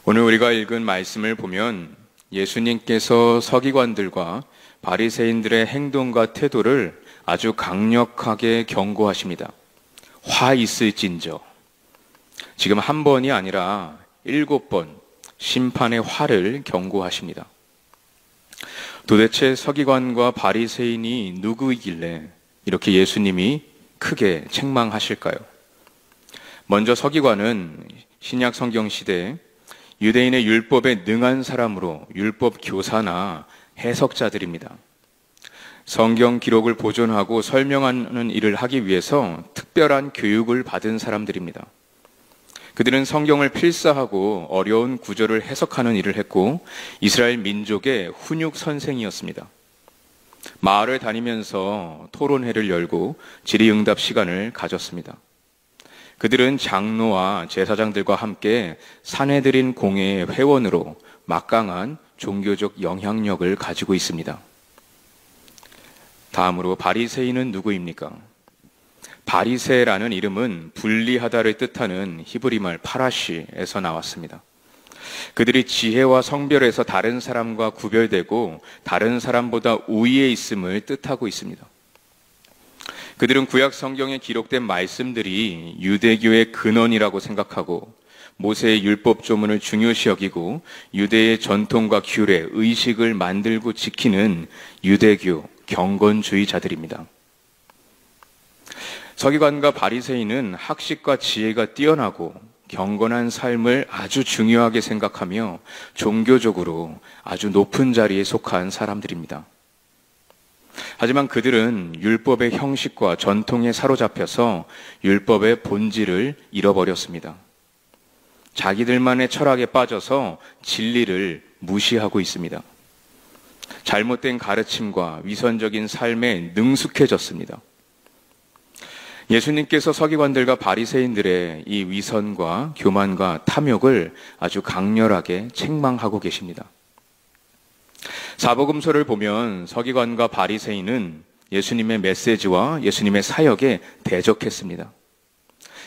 오늘 우리가 읽은 말씀을 보면 예수님께서 서기관들과 바리새인들의 행동과 태도를 아주 강력하게 경고하십니다. 화 있을진저. 지금 한 번이 아니라 7번 심판의 화를 경고하십니다. 도대체 서기관과 바리새인이 누구이길래 이렇게 예수님이 크게 책망하실까요? 먼저 서기관은 신약 성경 시대에 유대인의 율법에 능한 사람으로 율법 교사나 해석자들입니다. 성경 기록을 보존하고 설명하는 일을 하기 위해서 특별한 교육을 받은 사람들입니다. 그들은 성경을 필사하고 어려운 구절을 해석하는 일을 했고 이스라엘 민족의 훈육 선생이었습니다. 마을을 다니면서 토론회를 열고 질의응답 시간을 가졌습니다. 그들은 장로와 제사장들과 함께 산헤드린 공회의 회원으로 막강한 종교적 영향력을 가지고 있습니다. 다음으로 바리새인은 누구입니까? 바리새라는 이름은 분리하다를 뜻하는 히브리말 파라시에서 나왔습니다. 그들이 지혜와 성별에서 다른 사람과 구별되고 다른 사람보다 우위에 있음을 뜻하고 있습니다. 그들은 구약 성경에 기록된 말씀들이 유대교의 근원이라고 생각하고 모세의 율법 조문을 중요시 여기고 유대의 전통과 규례, 의식을 만들고 지키는 유대교 경건주의자들입니다. 서기관과 바리새인은 학식과 지혜가 뛰어나고 경건한 삶을 아주 중요하게 생각하며 종교적으로 아주 높은 자리에 속한 사람들입니다. 하지만 그들은 율법의 형식과 전통에 사로잡혀서 율법의 본질을 잃어버렸습니다. 자기들만의 철학에 빠져서 진리를 무시하고 있습니다. 잘못된 가르침과 위선적인 삶에 능숙해졌습니다. 예수님께서 서기관들과 바리새인들의 이 위선과 교만과 탐욕을 아주 강렬하게 책망하고 계십니다. 사복음서를 보면 서기관과 바리새인은 예수님의 메시지와 예수님의 사역에 대적했습니다.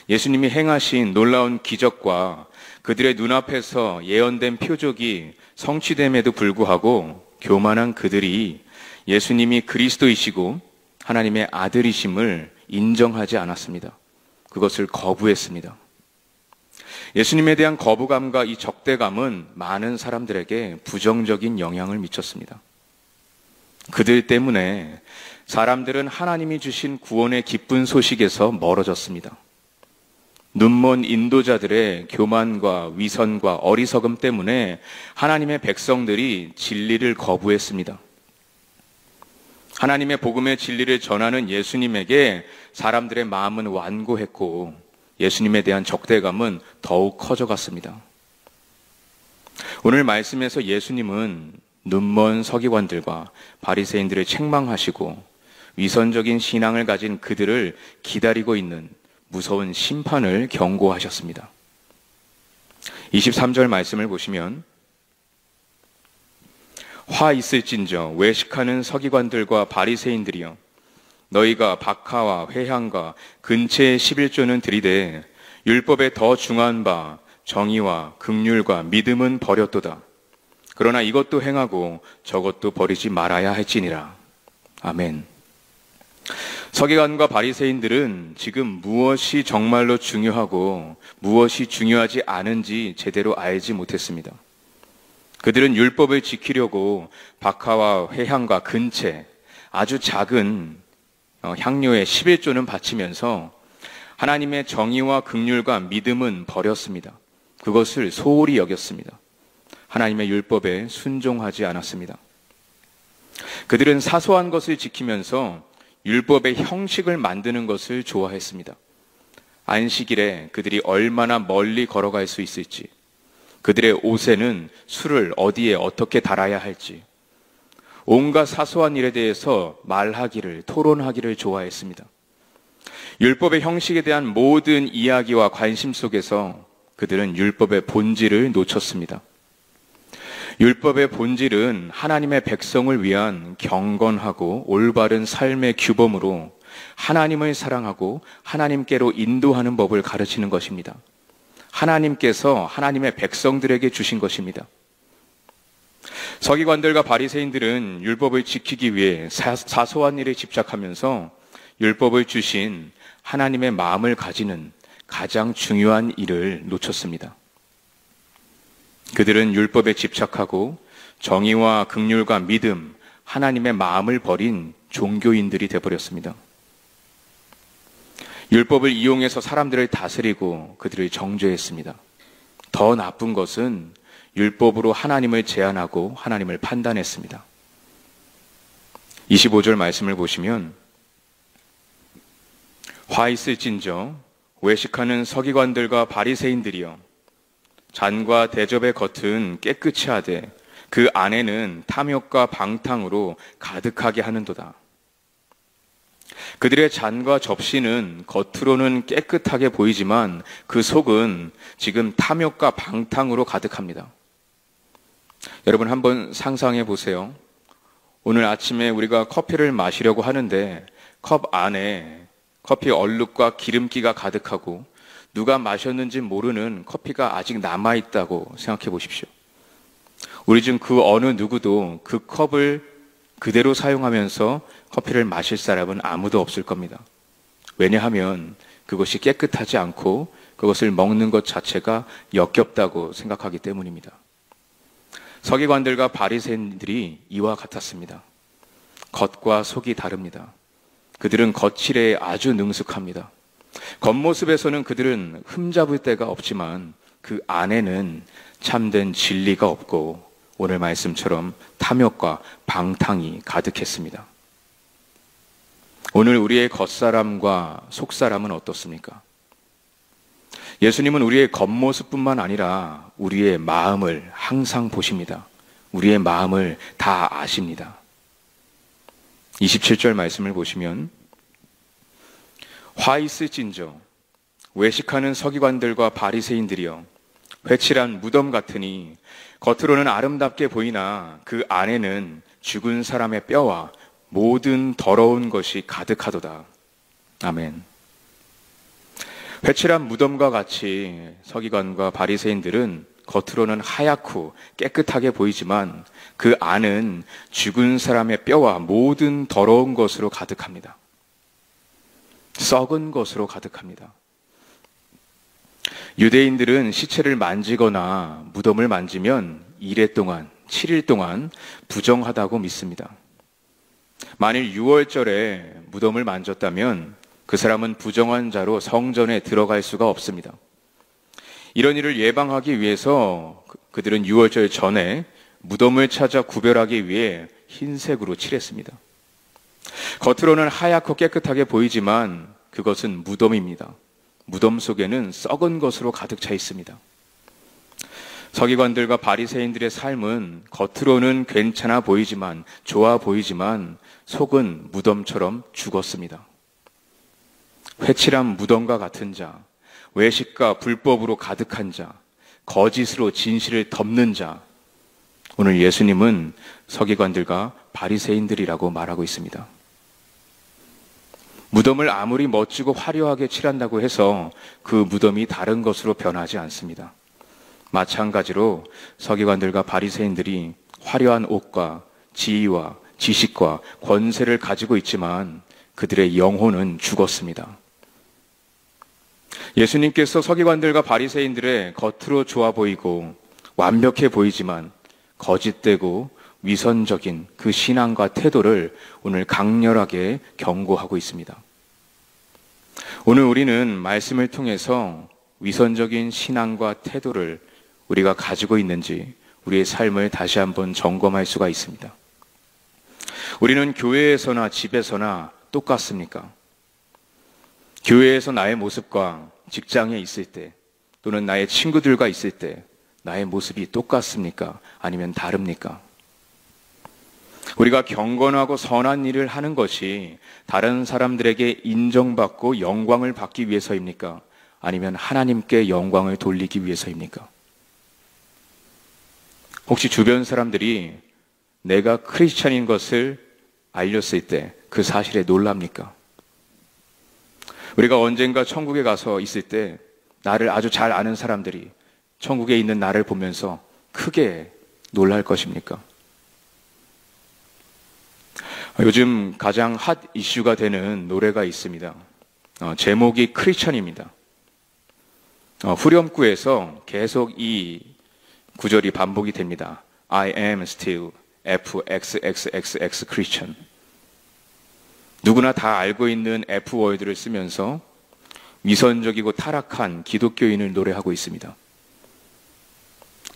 예수님이 행하신 놀라운 기적과 그들의 눈앞에서 예언된 표적이 성취됨에도 불구하고 교만한 그들이 예수님이 그리스도이시고 하나님의 아들이심을 인정하지 않았습니다. 그것을 거부했습니다. 예수님에 대한 거부감과 이 적대감은 많은 사람들에게 부정적인 영향을 미쳤습니다. 그들 때문에 사람들은 하나님이 주신 구원의 기쁜 소식에서 멀어졌습니다. 눈먼 인도자들의 교만과 위선과 어리석음 때문에 하나님의 백성들이 진리를 거부했습니다. 하나님의 복음의 진리를 전하는 예수님에게 사람들의 마음은 완고했고 예수님에 대한 적대감은 더욱 커져갔습니다. 오늘 말씀에서 예수님은 눈먼 서기관들과 바리새인들을 책망하시고 위선적인 신앙을 가진 그들을 기다리고 있는 무서운 심판을 경고하셨습니다. 23절 말씀을 보시면 화 있을진저 외식하는 서기관들과 바리새인들이여 너희가 박하와 회향과 근체의 11조는 들이되 율법에 더 중한 바 정의와 긍휼과 믿음은 버렸도다. 그러나 이것도 행하고 저것도 버리지 말아야 할지니라. 아멘. 서기관과 바리새인들은 지금 무엇이 정말로 중요하고 무엇이 중요하지 않은지 제대로 알지 못했습니다. 그들은 율법을 지키려고 박하와 회향과 근체, 아주 작은 향료의 11조는 바치면서 하나님의 정의와 긍휼과 믿음은 버렸습니다. 그것을 소홀히 여겼습니다. 하나님의 율법에 순종하지 않았습니다. 그들은 사소한 것을 지키면서 율법의 형식을 만드는 것을 좋아했습니다. 안식일에 그들이 얼마나 멀리 걸어갈 수 있을지, 그들의 옷에는 술을 어디에 어떻게 달아야 할지, 온갖 사소한 일에 대해서 말하기를, 토론하기를 좋아했습니다. 율법의 형식에 대한 모든 이야기와 관심 속에서 그들은 율법의 본질을 놓쳤습니다. 율법의 본질은 하나님의 백성을 위한 경건하고 올바른 삶의 규범으로 하나님을 사랑하고 하나님께로 인도하는 법을 가르치는 것입니다. 하나님께서 하나님의 백성들에게 주신 것입니다. 서기관들과 바리새인들은 율법을 지키기 위해 사소한 일에 집착하면서 율법을 주신 하나님의 마음을 가지는 가장 중요한 일을 놓쳤습니다. 그들은 율법에 집착하고 정의와 긍휼과 믿음, 하나님의 마음을 버린 종교인들이 되어버렸습니다. 율법을 이용해서 사람들을 다스리고 그들을 정죄했습니다. 더 나쁜 것은 율법으로 하나님을 제한하고 하나님을 판단했습니다. 25절 말씀을 보시면 화 있을진저 외식하는 서기관들과 바리새인들이여 잔과 대접의 겉은 깨끗이 하되 그 안에는 탐욕과 방탕으로 가득하게 하는도다. 그들의 잔과 접시는 겉으로는 깨끗하게 보이지만 그 속은 지금 탐욕과 방탕으로 가득합니다. 여러분 한번 상상해 보세요. 오늘 아침에 우리가 커피를 마시려고 하는데 컵 안에 커피 얼룩과 기름기가 가득하고 누가 마셨는지 모르는 커피가 아직 남아있다고 생각해 보십시오. 우리 중 그 어느 누구도 그 컵을 그대로 사용하면서 커피를 마실 사람은 아무도 없을 겁니다. 왜냐하면 그것이 깨끗하지 않고 그것을 먹는 것 자체가 역겹다고 생각하기 때문입니다. 서기관들과 바리새인들이 이와 같았습니다. 겉과 속이 다릅니다. 그들은 거칠에 아주 능숙합니다. 겉모습에서는 그들은 흠잡을 데가 없지만 그 안에는 참된 진리가 없고 오늘 말씀처럼 탐욕과 방탕이 가득했습니다. 오늘 우리의 겉사람과 속사람은 어떻습니까? 예수님은 우리의 겉모습뿐만 아니라 우리의 마음을 항상 보십니다. 우리의 마음을 다 아십니다. 27절 말씀을 보시면 화 있을진저 외식하는 서기관들과 바리새인들이여 회칠한 무덤 같으니 겉으로는 아름답게 보이나 그 안에는 죽은 사람의 뼈와 모든 더러운 것이 가득하도다. 아멘. 회칠한 무덤과 같이 서기관과 바리새인들은 겉으로는 하얗고 깨끗하게 보이지만 그 안은 죽은 사람의 뼈와 모든 더러운 것으로 가득합니다. 썩은 것으로 가득합니다. 유대인들은 시체를 만지거나 무덤을 만지면 2일 동안, 7일 동안 부정하다고 믿습니다. 만일 6월절에 무덤을 만졌다면 그 사람은 부정한 자로 성전에 들어갈 수가 없습니다. 이런 일을 예방하기 위해서 그들은 6월절 전에 무덤을 찾아 구별하기 위해 흰색으로 칠했습니다. 겉으로는 하얗고 깨끗하게 보이지만 그것은 무덤입니다. 무덤 속에는 썩은 것으로 가득 차 있습니다. 서기관들과 바리새인들의 삶은 겉으로는 괜찮아 보이지만, 좋아 보이지만 속은 무덤처럼 죽었습니다. 회칠한 무덤과 같은 자, 외식과 불법으로 가득한 자, 거짓으로 진실을 덮는 자, 오늘 예수님은 서기관들과 바리새인들이라고 말하고 있습니다. 무덤을 아무리 멋지고 화려하게 칠한다고 해서 그 무덤이 다른 것으로 변하지 않습니다. 마찬가지로 서기관들과 바리새인들이 화려한 옷과 지위와 지식과 권세를 가지고 있지만 그들의 영혼은 죽었습니다. 예수님께서 서기관들과 바리새인들의 겉으로 좋아 보이고 완벽해 보이지만 거짓되고 위선적인 그 신앙과 태도를 오늘 강렬하게 경고하고 있습니다. 오늘 우리는 말씀을 통해서 위선적인 신앙과 태도를 우리가 가지고 있는지 우리의 삶을 다시 한번 점검할 수가 있습니다. 우리는 교회에서나 집에서나 똑같습니까? 교회에서 나의 모습과 직장에 있을 때 또는 나의 친구들과 있을 때 나의 모습이 똑같습니까? 아니면 다릅니까? 우리가 경건하고 선한 일을 하는 것이 다른 사람들에게 인정받고 영광을 받기 위해서입니까? 아니면 하나님께 영광을 돌리기 위해서입니까? 혹시 주변 사람들이 내가 크리스찬인 것을 알렸을 때 그 사실에 놀랍니까? 우리가 언젠가 천국에 가서 있을 때 나를 아주 잘 아는 사람들이 천국에 있는 나를 보면서 크게 놀랄 것입니까? 요즘 가장 핫 이슈가 되는 노래가 있습니다. 제목이 크리스천입니다. 후렴구에서 계속 이 구절이 반복이 됩니다. I am still FXXXX Christian. 누구나 다 알고 있는 F워드를 쓰면서 위선적이고 타락한 기독교인을 노래하고 있습니다.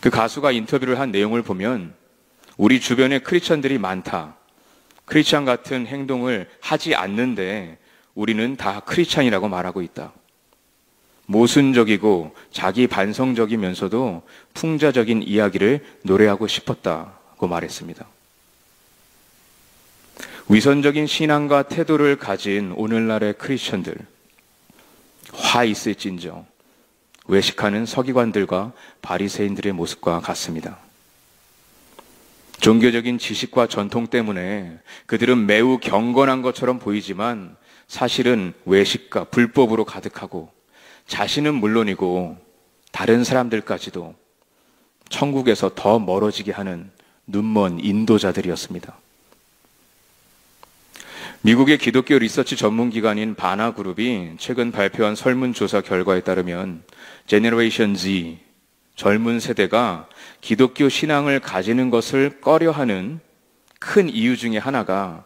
그 가수가 인터뷰를 한 내용을 보면 우리 주변에 크리스천들이 많다. 크리스천 같은 행동을 하지 않는데 우리는 다 크리스천이라고 말하고 있다. 모순적이고 자기 반성적이면서도 풍자적인 이야기를 노래하고 싶었다고 말했습니다. 위선적인 신앙과 태도를 가진 오늘날의 크리스천들, 화 있을진저 외식하는 서기관들과 바리새인들의 모습과 같습니다. 종교적인 지식과 전통 때문에 그들은 매우 경건한 것처럼 보이지만 사실은 외식과 불법으로 가득하고 자신은 물론이고 다른 사람들까지도 천국에서 더 멀어지게 하는 눈먼 인도자들이었습니다. 미국의 기독교 리서치 전문기관인 바나그룹이 최근 발표한 설문조사 결과에 따르면 제너레이션 Z, 젊은 세대가 기독교 신앙을 가지는 것을 꺼려하는 큰 이유 중에 하나가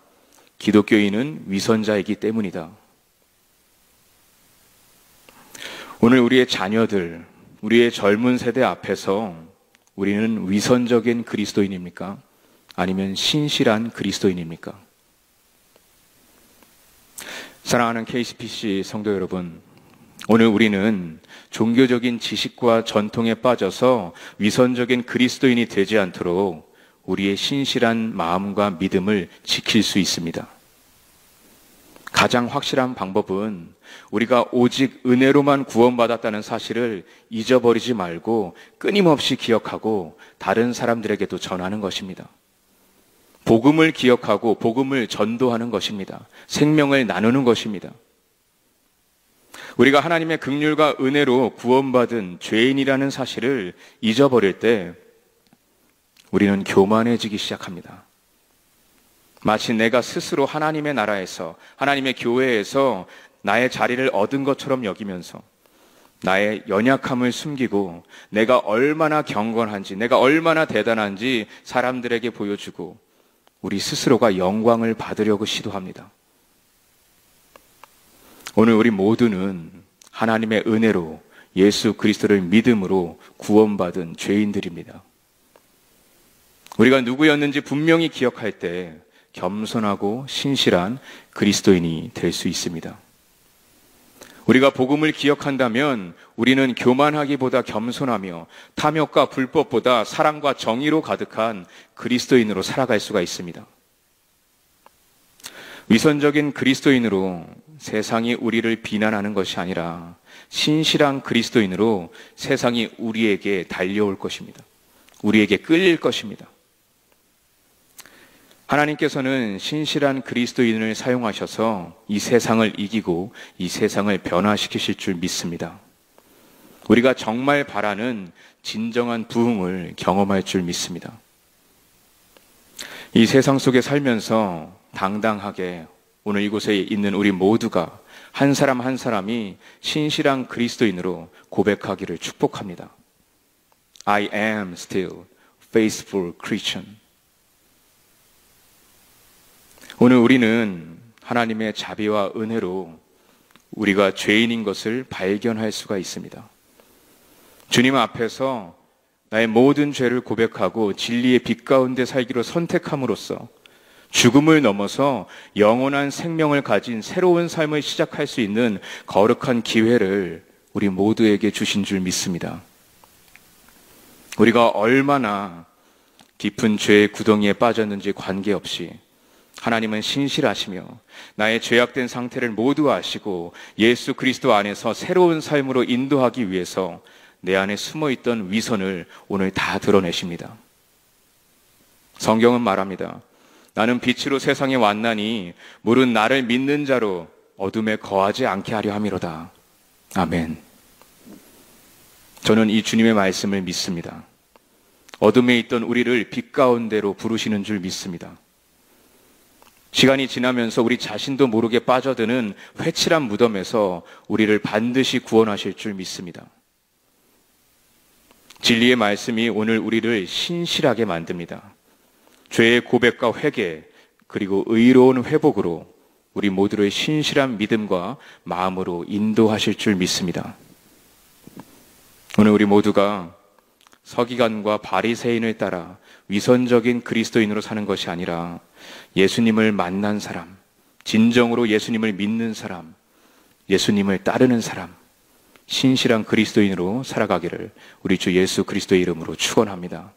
기독교인은 위선자이기 때문이다. 오늘 우리의 자녀들, 우리의 젊은 세대 앞에서 우리는 위선적인 그리스도인입니까? 아니면 신실한 그리스도인입니까? 사랑하는 KCPC 성도 여러분, 오늘 우리는 종교적인 지식과 전통에 빠져서 위선적인 그리스도인이 되지 않도록 우리의 신실한 마음과 믿음을 지킬 수 있습니다. 가장 확실한 방법은 우리가 오직 은혜로만 구원받았다는 사실을 잊어버리지 말고 끊임없이 기억하고 다른 사람들에게도 전하는 것입니다. 복음을 기억하고 복음을 전도하는 것입니다. 생명을 나누는 것입니다. 우리가 하나님의 긍휼과 은혜로 구원받은 죄인이라는 사실을 잊어버릴 때 우리는 교만해지기 시작합니다. 마치 내가 스스로 하나님의 나라에서, 하나님의 교회에서 나의 자리를 얻은 것처럼 여기면서 나의 연약함을 숨기고 내가 얼마나 경건한지, 내가 얼마나 대단한지 사람들에게 보여주고 우리 스스로가 영광을 받으려고 시도합니다. 오늘 우리 모두는 하나님의 은혜로 예수 그리스도를 믿음으로 구원받은 죄인들입니다. 우리가 누구였는지 분명히 기억할 때 겸손하고 신실한 그리스도인이 될 수 있습니다. 우리가 복음을 기억한다면 우리는 교만하기보다 겸손하며 탐욕과 불법보다 사랑과 정의로 가득한 그리스도인으로 살아갈 수가 있습니다. 위선적인 그리스도인으로 세상이 우리를 비난하는 것이 아니라 신실한 그리스도인으로 세상이 우리에게 달려올 것입니다. 우리에게 끌릴 것입니다. 하나님께서는 신실한 그리스도인을 사용하셔서 이 세상을 이기고 이 세상을 변화시키실 줄 믿습니다. 우리가 정말 바라는 진정한 부흥을 경험할 줄 믿습니다. 이 세상 속에 살면서 당당하게 오늘 이곳에 있는 우리 모두가 한 사람 한 사람이 신실한 그리스도인으로 고백하기를 축복합니다. I am still faithful Christian. 오늘 우리는 하나님의 자비와 은혜로 우리가 죄인인 것을 발견할 수가 있습니다. 주님 앞에서 나의 모든 죄를 고백하고 진리의 빛 가운데 살기로 선택함으로써 죽음을 넘어서 영원한 생명을 가진 새로운 삶을 시작할 수 있는 거룩한 기회를 우리 모두에게 주신 줄 믿습니다. 우리가 얼마나 깊은 죄의 구덩이에 빠졌는지 관계없이 하나님은 신실하시며 나의 죄악된 상태를 모두 아시고 예수 그리스도 안에서 새로운 삶으로 인도하기 위해서 내 안에 숨어있던 위선을 오늘 다 드러내십니다. 성경은 말합니다. 나는 빛으로 세상에 왔나니 물은 나를 믿는 자로 어둠에 거하지 않게 하려 함이로다. 아멘. 저는 이 주님의 말씀을 믿습니다. 어둠에 있던 우리를 빛 가운데로 부르시는 줄 믿습니다. 시간이 지나면서 우리 자신도 모르게 빠져드는 회칠한 무덤에서 우리를 반드시 구원하실 줄 믿습니다. 진리의 말씀이 오늘 우리를 신실하게 만듭니다. 죄의 고백과 회개, 그리고 의로운 회복으로 우리 모두를 신실한 믿음과 마음으로 인도하실 줄 믿습니다. 오늘 우리 모두가 서기관과 바리새인을 따라 위선적인 그리스도인으로 사는 것이 아니라 예수님을 만난 사람, 진정으로 예수님을 믿는 사람, 예수님을 따르는 사람, 신실한 그리스도인으로 살아가기를 우리 주 예수 그리스도의 이름으로 축원합니다.